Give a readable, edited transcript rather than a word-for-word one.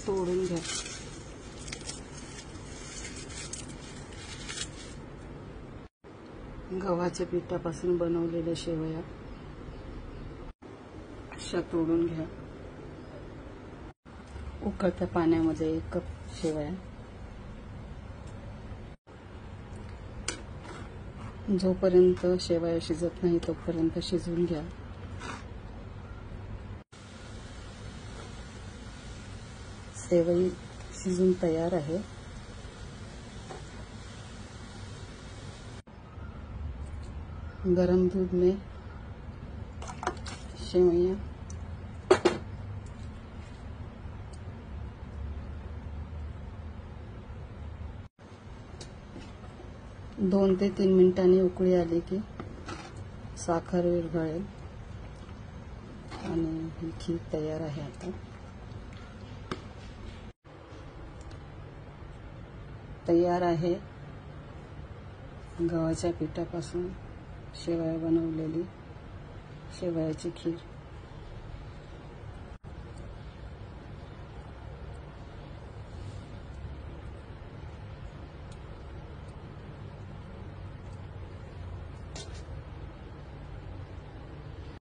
तोडून घ्या। गव्हाच्या पिठापासून बनवलेल्या शेवया अशा तोडून घ्या। उकळत्या पाण्यामध्ये 1 कप शेवया, जोपर्यंत शेवया शिजत नाही तोपर्यंत शिजवून घ्या। शेवई शिजून तयार आहे। गरम दूध में शेवया दोन ते 3 मिनिटांनी उकळी आली की साखर विरघळेल आणि ही खीर तयार आहे। आता तयार आहे गव्हाच्या पिठापासून शेवया बनवलेली शेवयाची खीर।